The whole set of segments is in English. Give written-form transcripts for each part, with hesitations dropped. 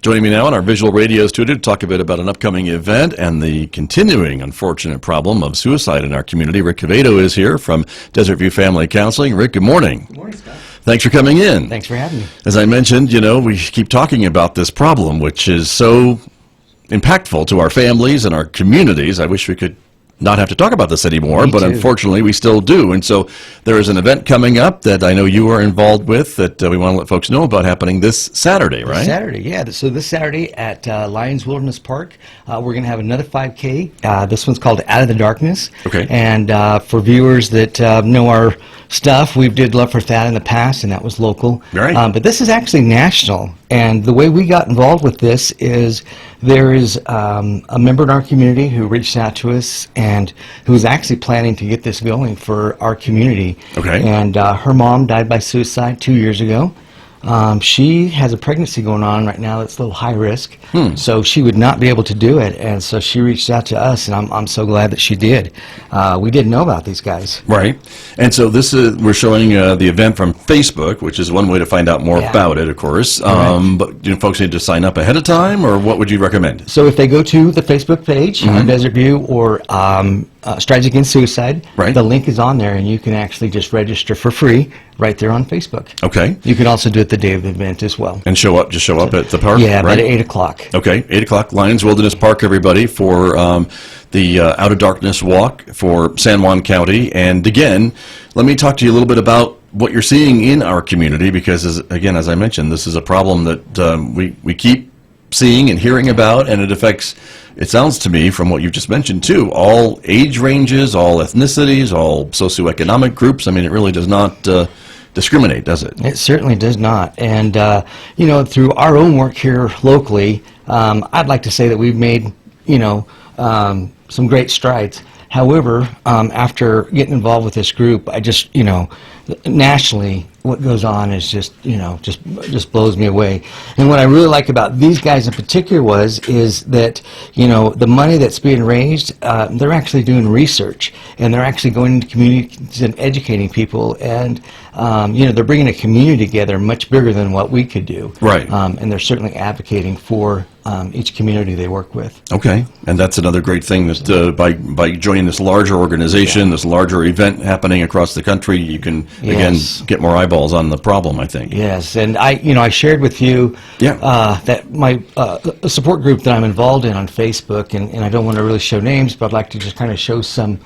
Joining me now in our visual radio studio to talk a bit about an upcoming event and the continuing unfortunate problem of suicide in our community. Rick Quevedo is here from Desert View Family Counseling. Rick, good morning. Good morning, Scott. Thanks for coming in. Thanks for having me. As I mentioned, we keep talking about this problem, which is so impactful to our families and our communities. I wish we could not have to talk about this anymore, but unfortunately we still do. And so there is an event coming up that I know you are involved with that we want to let folks know about, happening this Saturday, right? Saturday, yeah. So this Saturday at Lions Wilderness Park, we're going to have another 5K. This one's called Out of the Darkness. Okay. And for viewers that know our stuff, we did Love for That in the past, and that was local. Right. But this is actually national. And the way we got involved with this is there is a member in our community who reached out to us and who was actually planning to get this going for our community. Okay. And her mom died by suicide 2 years ago. She has a pregnancy going on right now that's a little high risk, so she would not be able to do it, and so she reached out to us, and I'm so glad that she did. We didn't know about these guys. Right. And so this is, we're showing the event from Facebook, which is one way to find out more about it, of course. But folks need to sign up ahead of time, or what would you recommend? So if they go to the Facebook page on Desert View or Strides Against Suicide, the link is on there, and you can actually just register for free right there on Facebook. Okay. You can also do it the day of the event as well. And show up at the park? Yeah, right? At 8 o'clock. Okay, 8 o'clock, Lions Wilderness Park, everybody, for the Out of Darkness Walk for San Juan County. And again, let me talk to you a little bit about what you're seeing in our community, because, as I mentioned, this is a problem that we keep seeing and hearing about, and it affects, it sounds to me from what you've just mentioned too, all age ranges, all ethnicities, all socioeconomic groups. I mean, it really does not discriminate, does it? It certainly does not. And through our own work here locally, I'd like to say that we've made some great strides. However, after getting involved with this group, I just nationally, what goes on is just blows me away. And what I really like about these guys in particular is that the money that's being raised, they're actually doing research, and they're actually going into communities and educating people, and they're bringing a community together much bigger than what we could do. Right. And they're certainly advocating for each community they work with. Okay, and that's another great thing that by joining this larger organization, this larger event happening across the country, you can again get more eyeballs on the problem, I think. Yes, and I shared with you that my support group that I'm involved in on Facebook, and I don't want to really show names, but I'd like to just kind of show some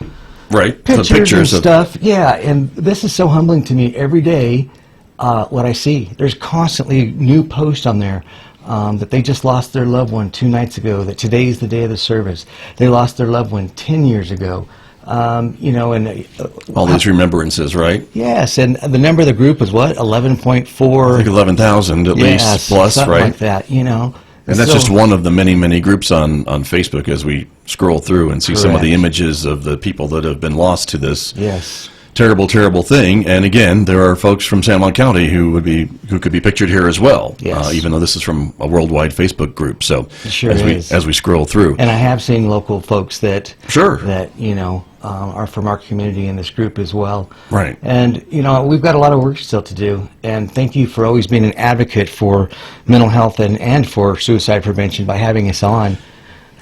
pictures and stuff. Yeah, and this is so humbling to me every day. What I see, there's constantly new posts on there. That they just lost their loved one 2 nights ago, that today is the day of the service. They lost their loved one 10 years ago. And all these remembrances, right? Yes, and the number of the group was what? 11.4? I think 11,000 at least, plus, right? Like that, And that's just one of the many, many groups on Facebook as we scroll through and see some of the images of the people that have been lost to this terrible, terrible thing. And again, there are folks from San Juan County who could be pictured here as well, even though this is from a worldwide Facebook group. So as we scroll through, and I have seen local folks that are from our community in this group as well. Right. And we've got a lot of work still to do. And thank you for always being an advocate for mental health and for suicide prevention by having us on.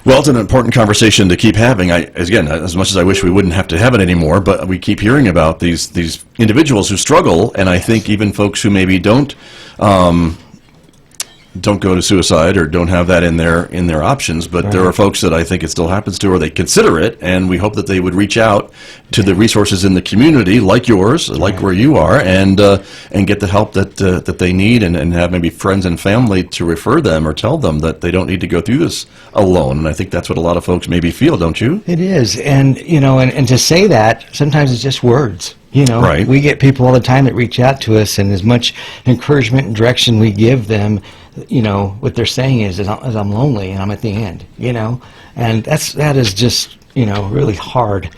Well, it's an important conversation to keep having. Again, as much as I wish we wouldn't have to have it anymore, but we keep hearing about these individuals who struggle, and I think even folks who maybe don't go to suicide or don't have that in their options, but there are folks that I think it still happens to, or they consider it, and we hope that they would reach out to the resources in the community, like yours, like where you are, and get the help that they need, and have maybe friends and family to refer them or tell them that they don't need to go through this alone. And I think that's what a lot of folks maybe feel, don't you? It is, and and to say that, sometimes it's just words. We get people all the time that reach out to us, and as much encouragement and direction we give them, what they're saying is I'm lonely and I'm at the end, and that is just, really hard,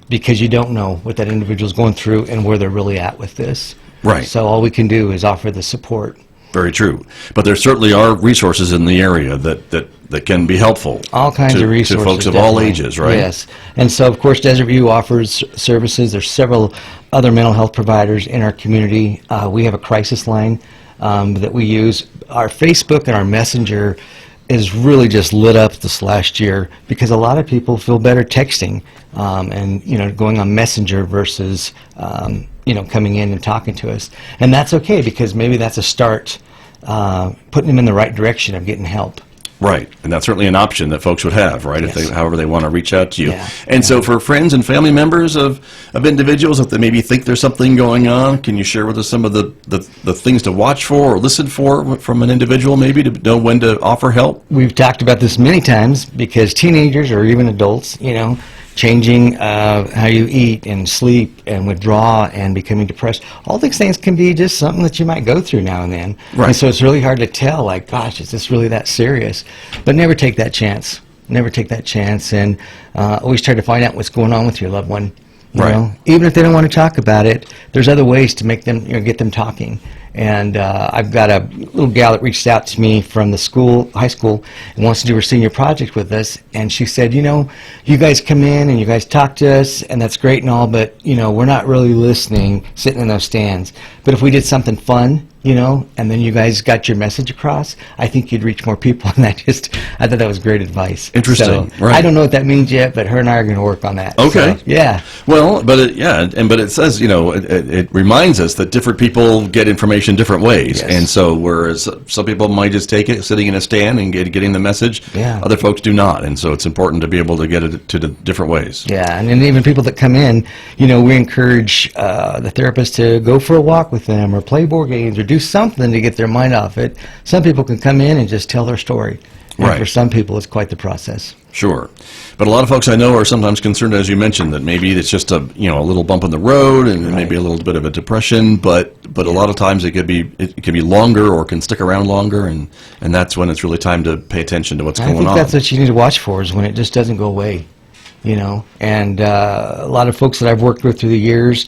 because you don't know what that individual's going through and where they're really at with this. Right. So all we can do is offer the support. Very true. But there certainly are resources in the area that can be helpful. All kinds of resources. To folks of all ages, right? Yes. And so, of course, Desert View offers services. There's several other mental health providers in our community. We have a crisis line that we use. our Facebook and our Messenger is really just lit up this last year because a lot of people feel better texting and going on Messenger versus coming in and talking to us, and that's okay because maybe that's a start putting them in the right direction of getting help. Right, and that's certainly an option that folks would have, right? Yes. If however they want to reach out to you. Yeah. And so for friends and family members of individuals, if they maybe think there's something going on, can you share with us some of the things to watch for or listen for from an individual maybe to know when to offer help? We've talked about this many times because teenagers or even adults, changing how you eat and sleep and withdraw and becoming depressed. All these things can be just something that you might go through now and then. Right. And so it's really hard to tell, like, gosh, is this really that serious? But never take that chance. Never take that chance. And always try to find out what's going on with your loved one. You Right. know? Even if they don't want to talk about it, there's other ways to make them, get them talking. And I've got a little gal that reached out to me from the high school, and wants to do her senior project with us. And she said, you guys come in and you guys talk to us, and that's great and all, but, we're not really listening, sitting in those stands. But if we did something fun, and then you guys got your message across, I think you'd reach more people. And I thought that was great advice. Interesting. So, Right. I don't know what that means yet, but her and I are going to work on that. Okay. So, yeah. Well, but it says, it reminds us that different people get information different ways. Yes. And so whereas some people might just take it sitting in a stand and getting the message, Yeah. other folks do not. And so it's important to be able to get it to the different ways. Yeah, and then even people that come in, we encourage the therapist to go for a walk with them or play board games or do something to get their mind off it. Some people can come in and just tell their story. And Right. for some people, it's quite the process. Sure. But a lot of folks I know are sometimes concerned, as you mentioned, that maybe it's just a little bump in the road and maybe a little bit of a depression, but a lot of times it can be longer or can stick around longer, and that's when it's really time to pay attention to what's I going think on. that's what you need to watch for, is when it just doesn't go away. And a lot of folks that I've worked with through the years,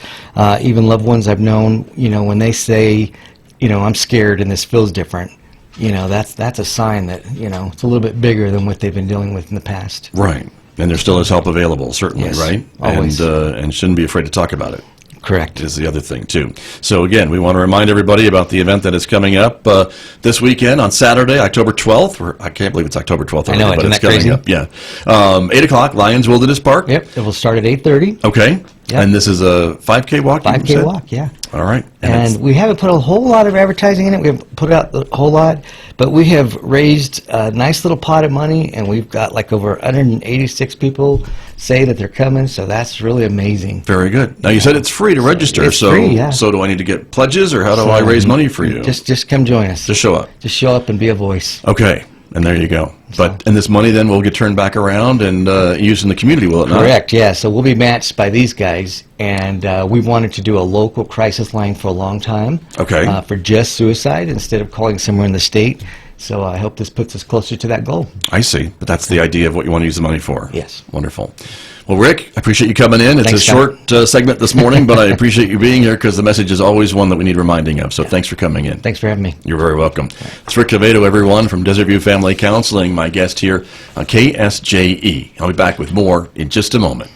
even loved ones I've known, when they say, I'm scared and this feels different, that's a sign that, it's a little bit bigger than what they've been dealing with in the past. Right. And there still is help available, certainly, Yes, right? always. And shouldn't be afraid to talk about it. Correct. Is the other thing, too. So, again, we want to remind everybody about the event that is coming up this weekend on Saturday, October 12th. I can't believe it's October 12th already, I know, but isn't it's that coming crazy? up. Yeah. 8 o'clock, Lions Wilderness Park. Yep, it will start at 8:30. Okay. Yep. And this is a 5K walk, you 5K said? walk, yeah. All right. And we haven't put a whole lot of advertising in it. We haven't put out a whole lot, but we have raised a nice little pot of money, and we've got like over 186 people say that they're coming, so that's really amazing. Very good. Now, you said it's free to register, It's so free, yeah. so do I need to get pledges, or how do I raise money for you? Just come join us. Just show up. Just show up and be a voice. Okay. And there you go. And this money then will get turned back around and used in the community, will it not? Correct, yeah. So we'll be matched by these guys, and we wanted to do a local crisis line for a long time. Okay. For just suicide instead of calling somewhere in the state. So I hope this puts us closer to that goal. I see. But that's the idea of what you want to use the money for. Yes. Wonderful. Well, Rick, I appreciate you coming in. It's Thanks, a Scott. short segment this morning, but I appreciate you being here because the message is always one that we need reminding of. So thanks for coming in. Thanks for having me. You're very welcome. It's Rick Quevedo, everyone, from Desert View Family Counseling, my guest here on KSJE. I'll be back with more in just a moment.